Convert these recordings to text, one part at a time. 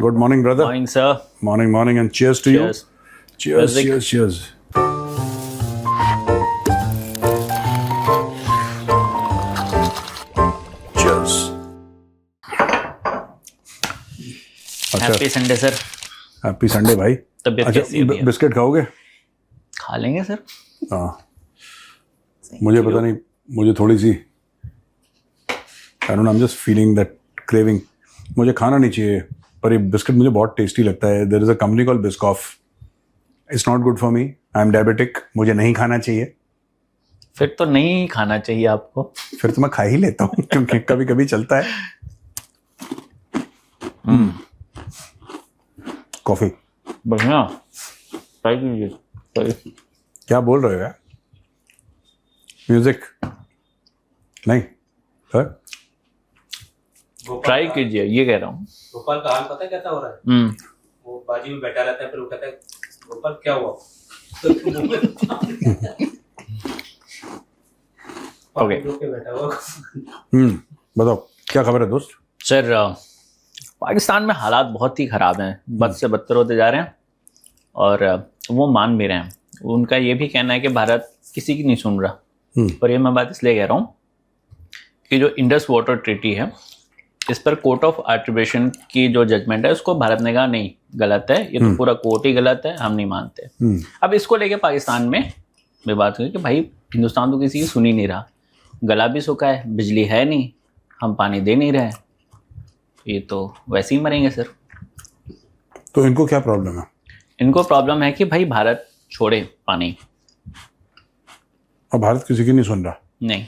Good morning, brother. Morning, sir. Morning, and cheers to Cheers. you. Cheers, Music. cheers. Cheers. अच्छा, happy Sunday sir. Happy Sunday भाई। तबीयत कैसी अच्छा, है? Biscuit खाओगे? खा लेंगे सर। हाँ, मुझे पता नहीं, मुझे थोड़ी सी I don't know, I am just feeling that craving. मुझे खाना नहीं चाहिए, पर ये बिस्किट मुझे बहुत टेस्टी लगता है। There is a company called Biscoff. It's not good for me, I am diabetic, मुझे नहीं खाना चाहिए। फिर तो नहीं खाना चाहिए आपको। फिर तो मैं खा ही लेता हूँ क्योंकि कभी कभी चलता है। कॉफी बढ़िया, ट्राई कीजिए। Sorry। क्या बोल रहे हो यार? म्यूजिक नहीं सर, ट्राई कीजिए, ये कह रहा हूँ। गोपाल का हाल पता है कैसा हो रहा है? वो बाजी में बैठा रहता है, फिर उठाता है, गोपाल क्या हुआ? ओके। बैठा हुआ। बताओ क्या खबर है दोस्त? सर, पाकिस्तान में हालात बहुत ही ख़राब हैं, बद से बदतर होते जा रहे हैं और वो मान भी रहे हैं। उनका ये भी कहना है कि भारत किसी की नहीं सुन रहा। और ये मैं बात इसलिए कह रहा हूँ कि जो इंडस वाटर ट्रीटी है, इस पर कोर्ट ऑफ आर्बिट्रेशन की जो जजमेंट है, उसको भारत ने कहा नहीं, गलत है, ये तो पूरा कोर्ट ही गलत है, हम नहीं मानते। अब इसको लेके पाकिस्तान में बात हुई कि भाई हिंदुस्तान तो किसी की सुन ही नहीं रहा, गला भी सूखा है, बिजली है नहीं, हम पानी दे नहीं रहे, ये तो वैसे ही मरेंगे सर। तो इनको क्या प्रॉब्लम है? इनको प्रॉब्लम है कि भाई भारत छोड़े पानी। और भारत किसी की नहीं सुन रहा? नहीं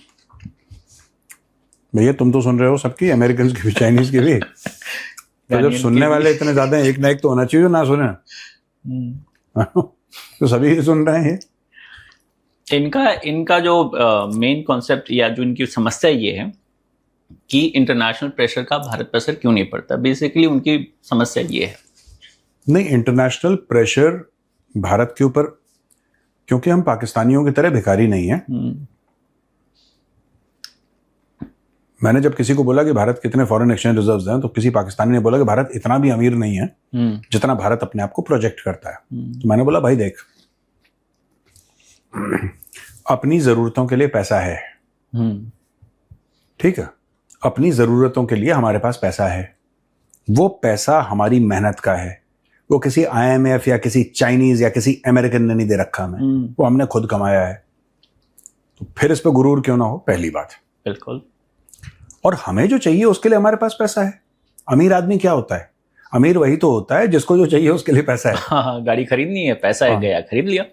भैया, तुम तो सुन रहे हो सबकी, अमेरिकन की भी, चाइनीज की भी। तो जब सुनने वाले इतने ज्यादा हैं, एक ना एक तो होना चाहिए जो ना सुने। तो सभी ही सुन रहे हैं। इनका जो मेन कॉन्सेप्ट या जो इनकी समस्या ये है कि इंटरनेशनल प्रेशर का भारत पर असर क्यों नहीं पड़ता। बेसिकली उनकी समस्या ये है। नहीं, इंटरनेशनल प्रेशर भारत के ऊपर, क्योंकि हम पाकिस्तानियों की तरह भिखारी नहीं है। मैंने जब किसी को बोला कि भारत कितने फॉरेन एक्सचेंज रिजर्व्स हैं, तो किसी पाकिस्तानी ने बोला कि भारत इतना भी अमीर नहीं है जितना भारत अपने आप को प्रोजेक्ट करता है। तो मैंने बोला भाई देख, अपनी जरूरतों के लिए पैसा है, ठीक है, अपनी जरूरतों के लिए हमारे पास पैसा है। वो पैसा हमारी मेहनत का है, वो किसी IMF या किसी चाइनीज या किसी अमेरिकन ने नहीं दे रखा हमें, वो हमने खुद कमाया है। तो फिर इस पे गुरूर क्यों ना हो, पहली बात। बिल्कुल। और हमें जो चाहिए उसके लिए हमारे पास पैसा है। अमीर आदमी क्या होता है? अमीर वही तो होता है जिसको जो चाहिए उसके लिए पैसा है। हाँ, गाड़ी खरीदनी है, पैसा है, गया खरीद लिया।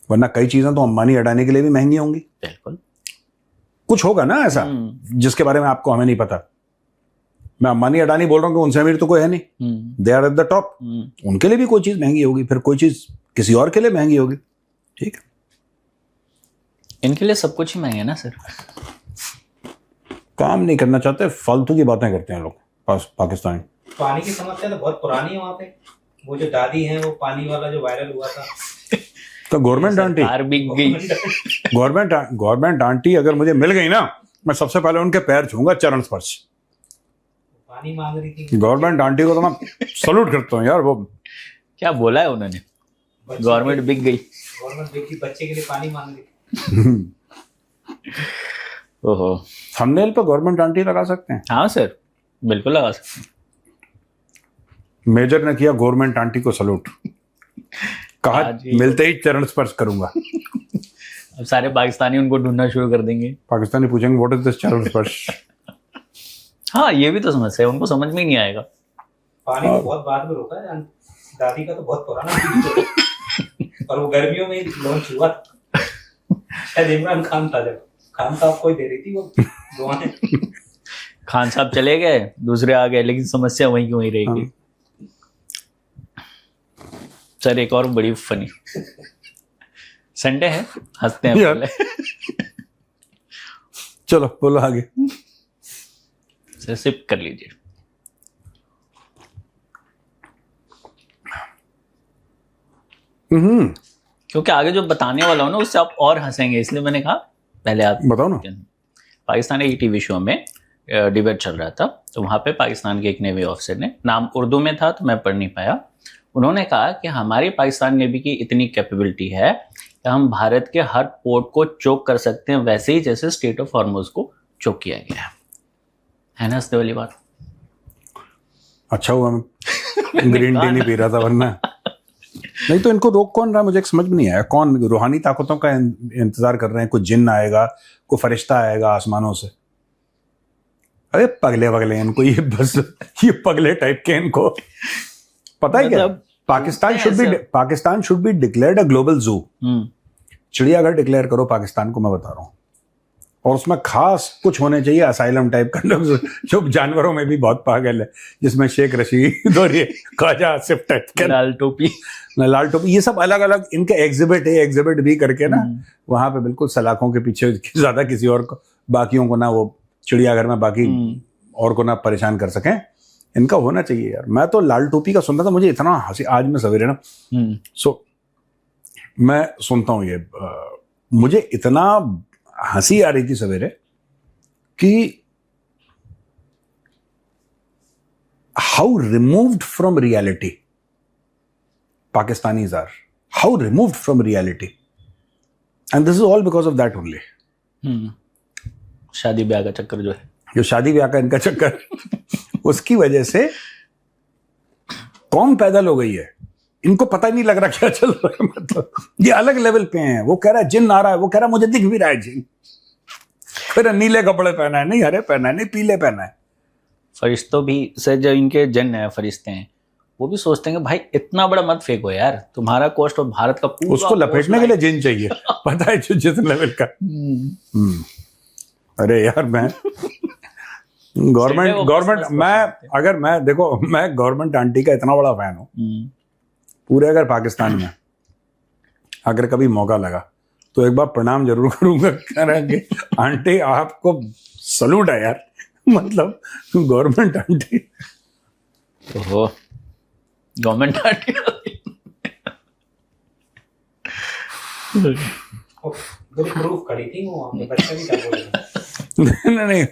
वरना कई चीजें तो अंबानी अडानी के लिए भी महंगी होंगी। बिल्कुल। कुछ होगा ना ऐसा जिसके बारे में आपको, हमें नहीं पता। मैं अंबानी अडानी बोल रहा हूँ कि उनसे अमीर तो कोई है नहीं, they are at the top. उनके लिए भी कोई चीज महंगी होगी, फिर कोई चीज किसी और के लिए महंगी होगी। ठीक है, इनके लिए सब कुछ ही महंगा है ना सर। काम नहीं करना चाहते, फालतू की बातें करते हैं लोग पाकिस्तानी। पानी की समस्या तो बहुत पुरानी है वहाँ पे। वो जो दादी है, वो पानी वाला जो वायरल हुआ था, तो गवर्नमेंट आंटी, कार बिक गई। गवर्नमेंट आंटी अगर मुझे मिल गई ना, मैं सबसे पहले उनके पैर छूंगा, चरण स्पर्श। पानी मांग रही थी गवर्नमेंट आंटी को तो मैं सलूट करता हूँ यार। वो क्या बोला है उन्होंने? गवर्नमेंट बिक गई। गवर्नमेंट बिक गई, बच्चे के लिए पानी मांग रही थी। ओहो, थंबनेल पे गवर्नमेंट आंटी लगा सकते हैं। हाँ सर, बिल्कुल लगा सकते हैं। मेजर ने किया गवर्नमेंट आंटी को सलूट, कहा मिलते ही चरण स्पर्श करूंगा। अब सारे पाकिस्तानी उनको ढूंढना शुरू कर देंगे। पाकिस्तानी पूछेंगे व्हाट इज दिस चरण स्पर्श। हाँ, ये भी तो समस्या है, उनको समझ में ही नहीं आएगा। पानी को बहुत बाद में रोका है, दादी का तो बहुत पुराना। और वो गर्मियों में लॉन्च हुआ, शायद इमरान खान था, जब खान साहब को ही दे रही थी वो दुआएं। खान साहब चले गए, दूसरे आ गए, लेकिन समस्या वहीं की वहीं रहेगी। सर, एक और बड़ी फनी, संडे है, हंसते हैं पहले। चलो बोलो आगे। सर, सिप कर लीजिए। क्योंकि आगे जो बताने वाला हूं ना, उससे आप और हंसेंगे, इसलिए मैंने कहा पहले आप बताओ ना। पाकिस्तान एक टीवी शो में डिबेट चल रहा था, तो वहाँ पे पाकिस्तान के एक नेवी ऑफिसर ने, नाम उर्दू में था तो मैं पढ़ नहीं पाया, उन्होंने कहा कि हमारी पाकिस्तान नेवी की इतनी कैपेबिलिटी है कि हम भारत के हर पोर्ट को चोक कर सकते हैं, वैसे ही जैसे स्टेट ऑफ हॉर्मुज को चोक किया गया है ना हंसने वाली बात। अच्छा हुआ मैं ग्रीन टी नहीं पी रहा था, वरना नहीं तो इनको रोक कौन रहा, मुझे एक समझ में नहीं आया। कौन रूहानी ताकतों का इंतजार कर रहे हैं? कोई जिन्न आएगा, कोई फरिश्ता आएगा आसमानों से? अरे पगले वगले इनको, ये बस ये पगले टाइप के इनको पता है क्या? Pakistan should be declared a global जू। चिड़ियाघर डिक्लेयर करो पाकिस्तान को, मैं बता रहा हूँ। और उसमें खास कुछ होने चाहिए असाइलम टाइप का, जो जानवरों में भी बहुत पागल है, जिसमें शेख रशीद और ये ख्वाजा आसिफ टाइप के, लाल टोपी, ये सब अलग अलग इनके एग्जिबिट ए एग्जिबिट बी करके ना, वहां पे बिल्कुल सलाखों के पीछे ज्यादा किसी और को, बाकियों को ना, वो चिड़ियाघर में बाकी और को ना परेशान कर सकें। इनका होना चाहिए यार। मैं तो लाल टोपी का सुनता था, मुझे इतना हंसी, आज मैं सवेरे ना मैं सुनता हूँ ये, मुझे इतना हंसी आ रही थी सवेरे कि how removed from reality Pakistanis are, how removed from reality, and this is all because of that only. शादी ब्याह का चक्कर जो है, जो शादी ब्याह का इनका चक्कर उसकी वजह से कौम पैदल हो गई है। इनको पता ही नहीं लग रहा क्या चल रहा है, मतलब ये अलग लेवल पे हैं। वो कह रहा है जिन आ रहा है, वो कह रहा है मुझे दिख भी रहा है जिन, फिर नीले कपड़े पहना है, नहीं हरे पहना है, नहीं पीले पहना है। फरिश्तों भी से जो इनके जिन है, फरिश्ते हैं, वो भी सोचते हैं कि भाई इतना बड़ा मत फेंको यार, तुम्हारा कोस्ट और भारत का पूरा, उसको लपेटने के लिए जिन चाहिए, पता है जो जिस लेवल का। अरे यार मैं गवर्नमेंट मैं देखो, मैं गवर्नमेंट आंटी का इतना बड़ा फैन हूँ पूरे, अगर पाकिस्तान में अगर कभी मौका लगा तो एक बार प्रणाम जरूर करूंगा, करेंगे आंटी आपको सलूट है यार, मतलब गवर्नमेंट आंटी। ओहो, गवर्नमेंट आंटी प्रूफ खड़ी थी वो, बच्चा भी क्या बोल रहा है। नहीं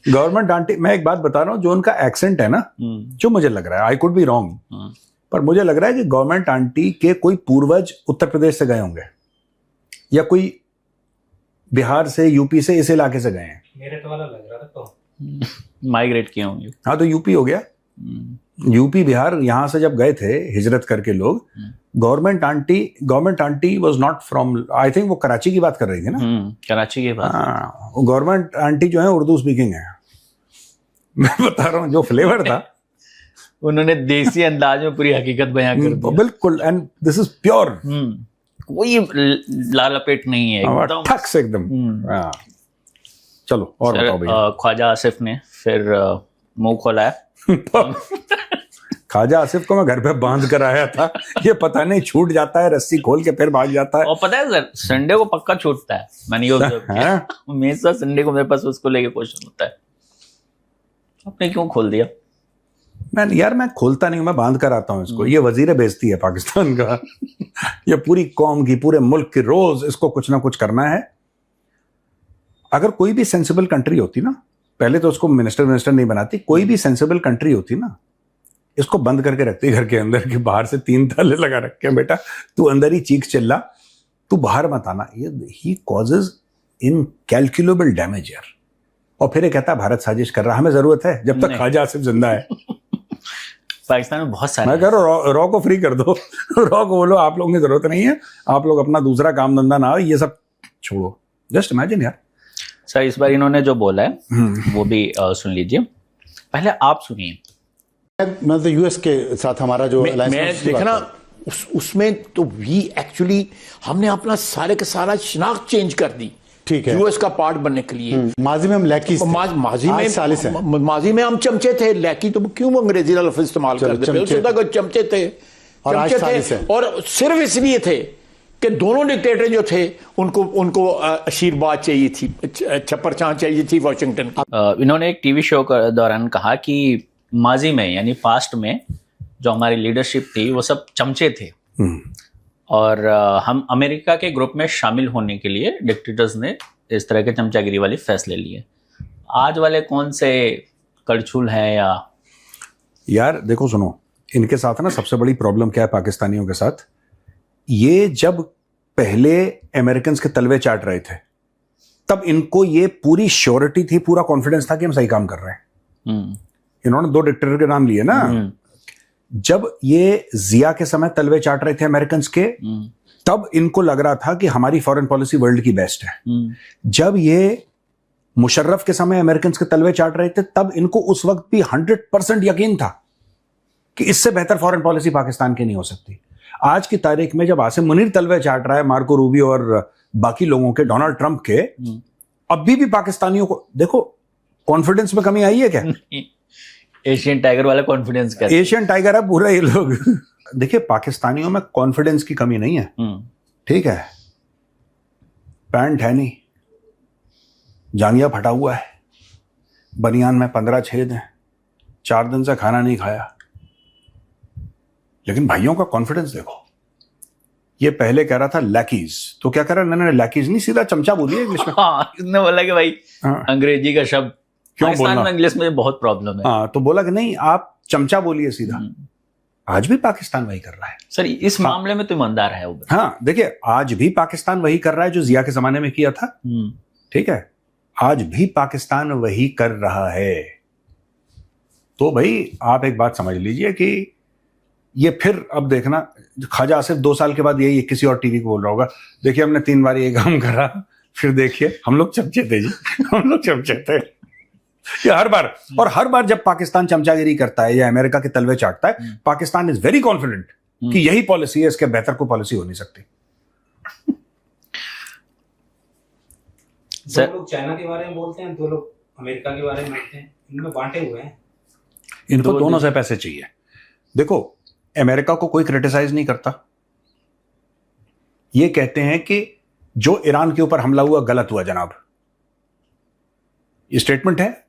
गवर्नमेंट आंटी, मैं एक बात बता रहा हूँ, जो उनका एक्सेंट है ना, जो मुझे लग रहा है, आई कुड बी रॉन्ग, पर मुझे लग रहा है कि गवर्नमेंट आंटी के कोई पूर्वज उत्तर प्रदेश से गए होंगे, या कोई बिहार से, यूपी से, इस इलाके से गए हैं। मेरठ वाला लग रहा था तो माइग्रेट किए होंगे। हाँ तो यूपी हो गया, यूपी बिहार, यहां से जब गए थे हिजरत करके लोग, government aunty was not from, I think वो कराची की बात कर रही थी ना, कराची की बात। हाँ, गवर्नमेंट आंटी जो है उर्दू स्पीकिंग है। मैं बता रहा हूँ जो फ्लेवर था उन्होंने देसी अंदाज में पूरी हकीकत बयां कर दी, बिल्कुल, एंड दिस इज प्योर, कोई लाल लपेट नहीं है, एकदम ठक से एकदम। चलो और बताओ भैया। ख्वाजा आसिफ ने फिर मुंह खोला है। ख्वाजा आसिफ को मैं घर पे बांध कर आया था, ये पता नहीं छूट जाता है, रस्सी खोल के फिर भाग जाता है। और पता है सर, संडे को पक्का छूटता है, मैंने ये ऑब्जर्व किया हमेशा, संडे को मेरे पास उसको लेके क्वेश्चन होता है, आपने क्यों खोल दिया? मैं खोलता नहीं हूं, मैं बांध कर आता हूं इसको। ये वजीर बेइज्जती है पाकिस्तान का। ये पूरी कौम की, पूरे मुल्क की, रोज इसको कुछ ना कुछ करना है। अगर कोई भी सेंसिबल कंट्री होती ना, पहले तो उसको मिनिस्टर नहीं बनाती, कोई भी सेंसिबल कंट्री होती ना, इसको बंद करके रखती घर के अंदर, के बाहर से 3 ताले लगा रखे, बेटा तू अंदर ही चीख चिल्ला, तू बाहर मत आना। ही कॉजेज इनकैलकुलेबल डैमेज यार। और फिर ये कहता है भारत साजिश कर रहा, हमें जरूरत है जब तक ख्वाजा आसिफ जिंदा है। पाकिस्तान में बहुत सारे, मैं कह रहा हूँ रॉ को फ्री कर दो, रॉ को बोलो आप लोगों की जरूरत नहीं है, आप लोग अपना दूसरा काम धंधा ना हो, ये सब छोड़ो। जस्ट इमेजिन यार। सर इस बार इन्होंने जो बोला है वो भी सुन लीजिए, पहले आप सुनिए। मैं तो यूएस के साथ हमारा जो मैं देखना उसमें तो वी एक्चुअली हमने अपना सारे का सारा शिनाख्त चेंज कर दी, ठीक है, यूएस का पार्ट बनने के लिए। माजी में हम लैकी, माजी में हम चमचे थे। लैकी तो क्यों अंग्रेजी लफ्ज इस्तेमाल करते थे, चमचे थे, और सिर्फ इसलिए थे कि दोनों डिक्टेटर जो थे उनको आशीर्वाद चाहिए थी, छप्पर छां चाहिए थी वॉशिंगटन की। इन्होंने एक टीवी शो के दौरान कहा कि माजी में यानी पास्ट में जो हमारी लीडरशिप थी वो सब चमचे थे, और हम अमेरिका के ग्रुप में शामिल होने के लिए डिक्टेटर्स ने इस तरह के चमचागिरी वाले फैसले लिए। आज वाले कौन से करछुल हैं या यार देखो सुनो, इनके साथ ना सबसे बड़ी प्रॉब्लम क्या है पाकिस्तानियों के साथ, ये जब पहले अमेरिकन के तलवे चाट रहे थे तब इनको ये पूरी श्योरिटी थी, पूरा कॉन्फिडेंस था कि हम सही काम कर रहे हैं। इन्होंने 2 डिक्टेटर के नाम लिए ना। जब ये जिया के समय तलवे चाट रहे थे अमेरिकन के, तब इनको लग रहा था कि हमारी फॉरेन पॉलिसी वर्ल्ड की बेस्ट है। जब ये मुशर्रफ के समय अमेरिकन के तलवे चाट रहे थे, तब इनको उस वक्त भी 100% यकीन था कि इससे बेहतर फॉरेन पॉलिसी पाकिस्तान की नहीं हो सकती। आज की तारीख में जब आसिम मुनीर तलवे चाट रहा है मार्को रूबियो और बाकी लोगों के, डोनाल्ड ट्रंप के, अभी भी पाकिस्तानियों को देखो कॉन्फिडेंस में कमी आई है क्या? एशियन टाइगर वाला कॉन्फिडेंस का, एशियन टाइगर है पूरा ये लोग। देखिए पाकिस्तानियों में कॉन्फिडेंस की कमी नहीं है, ठीक है, पैंट है नहीं, जांघिया फटा हुआ है, बनियान में 15 छेद हैं, 4 दिन से खाना नहीं खाया, लेकिन भाइयों का कॉन्फिडेंस देखो। ये पहले कह रहा था लैकीज, तो क्या कह रहा है, मैंने लैकीज नहीं, सीधा चमचा बोलिए इंग्लिश में। हाँ, इसने बोला कि भाई अंग्रेजी का शब्द क्यों पाकिस्तान बोलना? में इंग्लिश में बहुत प्रॉब्लम है। हाँ, तो बोला कि नहीं आप चमचा बोलिए सीधा। आज भी पाकिस्तान वही कर रहा है सर, इस मामले में तो ईमानदार है वो। हाँ देखिए, आज भी पाकिस्तान वही कर रहा है जो जिया के जमाने में किया था, ठीक है, आज भी पाकिस्तान वही कर रहा है। तो भाई आप एक बात समझ लीजिए कि ये फिर अब देखना, ख्वाजा आसिफ 2 साल के बाद यही किसी और टीवी को बोल रहा होगा, देखिए हमने 3 बार ये काम करा, फिर देखिए हम लोग चमचे थे जी, हम लोग चमचे थे। ये हर बार, और हर बार जब पाकिस्तान चमचागिरी करता है या अमेरिका के तलवे चाटता है, पाकिस्तान इज वेरी कॉन्फिडेंट कि यही पॉलिसी है, इसके बेहतर कोई पॉलिसी हो नहीं सकती। दो लोग चाइना के बारे में बोलते हैं, 2 लोग अमेरिका के बारे में बोलते हैं, इनमें बांटे हुए हैं। इनको दोनों से पैसे चाहिए। देखो अमेरिका को कोई क्रिटिसाइज नहीं करता, ये कहते हैं कि जो ईरान के ऊपर हमला हुआ गलत हुआ जनाब, ये स्टेटमेंट है,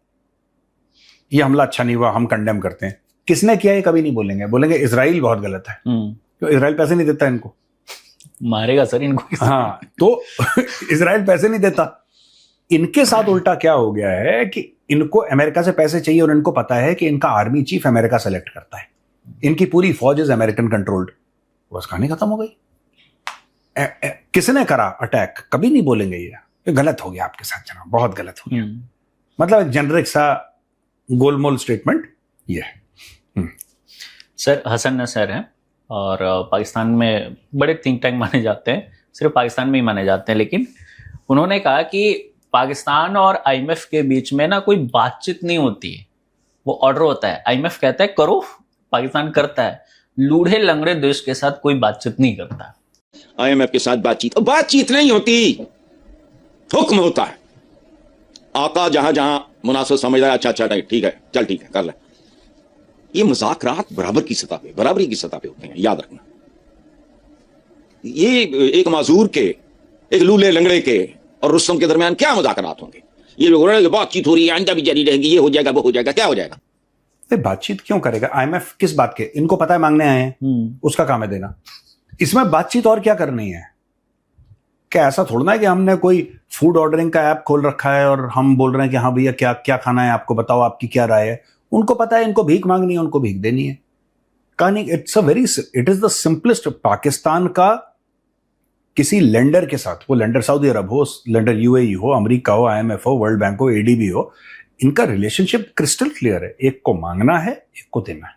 ये हमला अच्छा नहीं हुआ, हम कंडेम करते हैं। किसने किया ये कभी नहीं बोलेंगे, बोलेंगे इजराइल बहुत गलत है, क्यों इजराइल पैसे नहीं देता इनको, मारेगा सर इनको। हाँ, तो इजराइल पैसे नहीं देता। इनके साथ उल्टा क्या हो गया है कि इनको अमेरिका से पैसे चाहिए और इनको पता है कि इनका आर्मी चीफ अमेरिका सेलेक्ट करता है, इनकी पूरी फौज इज अमेरिकन कंट्रोल्ड, बस कहानी खत्म हो गई। किसने करा अटैक, कभी नहीं बोलेंगे ये गलत हो गया आपके साथ जनाब, बहुत गलत हो गया, मतलब एक जेनरिक सा गोलमोल स्टेटमेंट ये है। सर हसन नसर हैं और पाकिस्तान में बड़े थिंक टैंक माने जाते हैं, सिर्फ पाकिस्तान में ही माने जाते हैं, लेकिन उन्होंने कहा कि पाकिस्तान और आईएमएफ के बीच में ना कोई बातचीत नहीं होती है, वो ऑर्डर होता है, आईएमएफ कहता है करो, पाकिस्तान करता है, लूढ़े लंगड़े देश के साथ कोई बातचीत नहीं करता। आईएमएफ के साथ बातचीत नहीं होती, हुक्म होता है। आका जहां जहां मुनासिब समझता है, अच्छा ठीक है, चल ठीक है कर ले। ये मुज़ाकरात बराबर की सतह पे, बराबरी की सतह पे होते हैं, याद रखना। ये एक माजूर के, एक लूले लंगड़े के और रुस्तम के दरमियान क्या मुज़ाकरात होंगे? ये लोग बातचीत हो रही है, आइंदा भी जारी रहेगी, ये हो जाएगा वो हो जाएगा, क्या हो जाएगा? बातचीत क्यों करेगा आईएमएफ, किस बात के, इनको पता है मांगने आए हैं, उसका काम है देना, इसमें बातचीत और क्या करनी है? क्या ऐसा थोड़ा है कि हमने कोई फूड ऑर्डरिंग का ऐप खोल रखा है और हम बोल रहे हैं कि हाँ भैया क्या क्या खाना है आपको बताओ, आपकी क्या राय है? उनको पता है इनको भीख मांगनी है, उनको भीख देनी है। कहानी it is the simplest. Pakistan का किसी लेंडर के साथ, वो लेंडर सऊदी अरब हो, लेंडर यूएई हो, अमेरिका हो, आईएमएफ हो, वर्ल्ड बैंक हो, एडीबी हो, इनका रिलेशनशिप क्रिस्टल क्लियर है, एक को मांगना है, एक को देना है।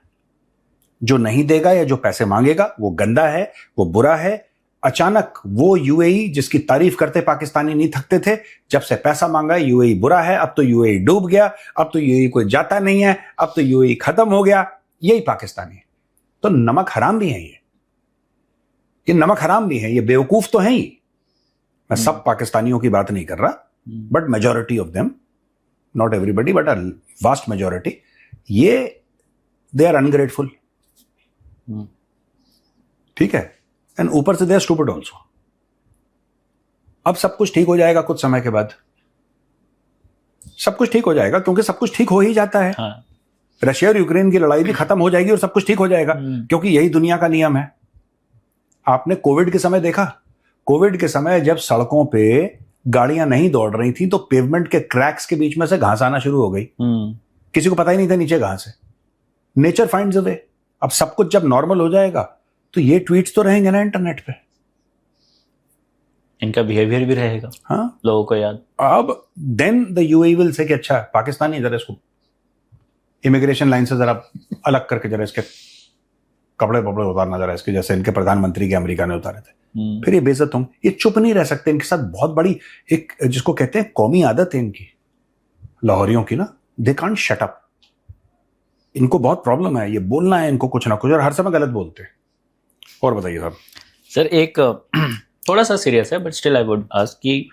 जो नहीं देगा या जो पैसे मांगेगा वो गंदा है, वो बुरा है। अचानक वो यूएई जिसकी तारीफ करते पाकिस्तानी नहीं थकते थे, जब से पैसा मांगा यूएई बुरा है, अब तो यूएई डूब गया, अब तो यूएई कोई जाता नहीं है, अब तो यूएई खत्म हो गया। यही पाकिस्तानी है। तो नमक हराम भी है ये नमक हराम भी है, ये बेवकूफ तो है ही। मैं सब पाकिस्तानियों की बात नहीं कर रहा, but majority of them, not everybody but a vast majority, ये दे आर अनग्रेटफुल, ठीक है, एंड ऊपर से दे आर स्टूपिड ऑल्सो। अब सब कुछ ठीक हो जाएगा कुछ समय के बाद, सब कुछ ठीक हो जाएगा, क्योंकि सब कुछ ठीक हो ही जाता है। हाँ। रशिया और यूक्रेन की लड़ाई भी खत्म हो जाएगी और सब कुछ ठीक हो जाएगा, क्योंकि यही दुनिया का नियम है। आपने कोविड के समय देखा, कोविड के समय जब सड़कों पे गाड़ियां नहीं दौड़ रही थी तो पेवमेंट के क्रैक्स के बीच में से घास आना शुरू हो गई। किसी को पता ही नहीं था नीचे घास है। नेचर फाइंड्स अ वे। अब सब कुछ जब नॉर्मल हो जाएगा तो ये ट्वीट्स तो रहेंगे ना इंटरनेट पे, इनका बिहेवियर भी रहेगा। हाँ, लोगों को याद। अब then the UAE will say कि अच्छा पाकिस्तानी, जरा इसको इमिग्रेशन लाइन से जरा अलग करके जरा इसके कपड़े उतारना, जरा इसके जैसे इनके प्रधानमंत्री के अमेरिका ने उतारे थे। फिर ये बेइज्जत होंगे। ये चुप नहीं रह सकते। इनके साथ बहुत बड़ी एक जिसको कहते हैं कौमी आदत है इनकी, लाहौरियों की ना, दे कांट शट अप। इनको बहुत प्रॉब्लम है, ये बोलना है इनको कुछ ना कुछ, और हर समय गलत बोलते हैं। और बताइए साहब। सर एक थोड़ा सा सीरियस है but still I would ask कि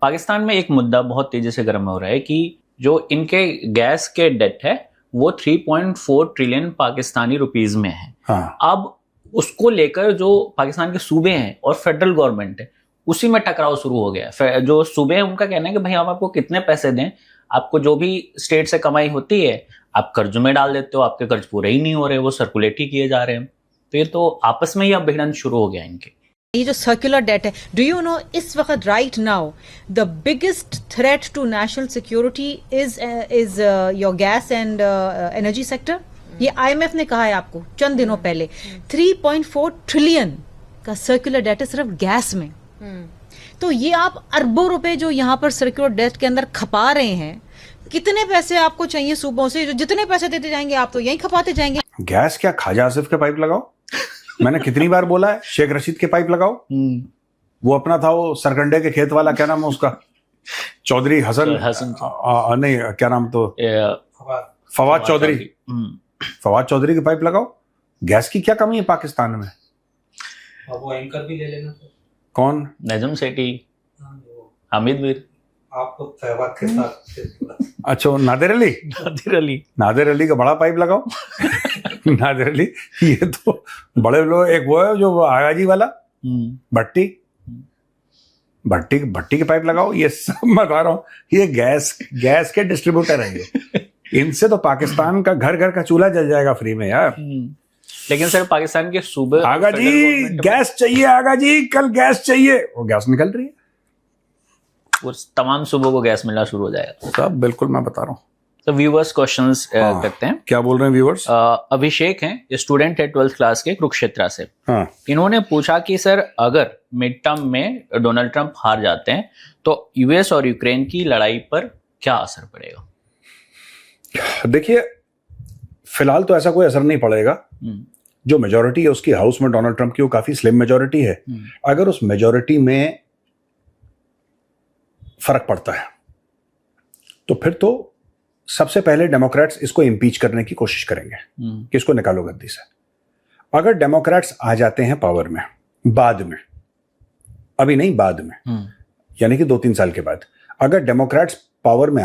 पाकिस्तान में एक मुद्दा बहुत तेजी से गर्म हो रहा है कि जो इनके गैस के डेट है वो 3.4 ट्रिलियन पाकिस्तानी रुपीस में है। हाँ। अब उसको लेकर जो पाकिस्तान के सूबे हैं और फेडरल गवर्नमेंट है उसी में टकराव शुरू हो गया। जो सूबे हैं उनका कहना है कि भाई हम आपको कितने पैसे दें, आपको जो भी स्टेट से कमाई होती है आप कर्ज में डाल देते हो, आपके कर्ज पूरे ही नहीं हो रहे, वो सर्कुलेट ही किए जा रहे हैं। तो ये तो आपस में ही अब भिड़ंत शुरू हो गया इनके। ये जो सर्कुलर डेट है, डू यू नो इस वक्त right now the biggest threat to national security is your gas and energy sector. ये आईएमएफ ने कहा है आपको चंद दिनों पहले। 3.4 ट्रिलियन का सर्कुलर डेट है सिर्फ गैस में। तो ये आप अरबों रुपए जो यहाँ पर सर्कुलर डेट के अंदर खपा रहे हैं, कितने पैसे आपको चाहिए सूबों से? जो जितने पैसे देते जाएंगे आप तो यही खपाते जाएंगे। गैस क्या ख्वाजा आसिफ के पाइप लगाओ? मैंने कितनी बार बोला है शेख रशीद के पाइप लगाओ। वो अपना था वो सरकंडे के खेत वाला, क्या नाम है उसका, चौधरी हसन नहीं क्या नाम, तो फवाद चौधरी। फवाद चौधरी के पाइप लगाओ। गैस की क्या कमी है पाकिस्तान में? अब वो एंकर भी ले लेना। कौन? नजम सेठी, हामिद मीर। आपको फवाद के साथ अच्छा, नादिर अली। नादिर अली का बड़ा पाइप लगाओ। नादिर अली, ये तो बड़े लोग। एक वो है जो आगा जी वाला भट्टी के पाइप लगाओ। ये सब मैं बता रहा हूँ, ये गैस के डिस्ट्रीब्यूटर हैं ये। इनसे तो पाकिस्तान का घर का चूल्हा जल जाएगा फ्री में यार। लेकिन सर पाकिस्तान के सूबे, आगा जी गैस चाहिए, आगा जी कल गैस चाहिए, वो गैस निकल रही है। वो तमाम सूबों को गैस मिलना शुरू हो जाएगा। सब बिल्कुल मैं बता रहा हूँ। तो व्यूअर्स क्वेश्चंस करते हैं। क्या बोल रहे हैं व्यूअर्स? अभिषेक हैं, स्टूडेंट है 12th क्लास के, कुरुक्षेत्र से। हाँ। इन्होंने पूछा कि सर अगर मिड टर्म में डोनाल्ड ट्रंप हार जाते हैं तो यूएस और यूक्रेन की लड़ाई पर क्या असर पड़ेगा? देखिए, फिलहाल तो ऐसा कोई असर नहीं पड़ेगा। जो मेजोरिटी है उसकी हाउस में डोनाल्ड ट्रंप की, वो काफी स्लिम मेजोरिटी है। अगर उस मेजोरिटी में फर्क पड़ता है तो फिर तो सबसे पहले डेमोक्रेट्स इसको इम्पीच करने की कोशिश करेंगे कि इसको निकालो गद्दी से। अगर डेमोक्रेट्स आ जाते हैं पावर में बाद में, अभी नहीं बाद में, यानी कि 2-3 साल के बाद, अगर डेमोक्रेट्स पावर में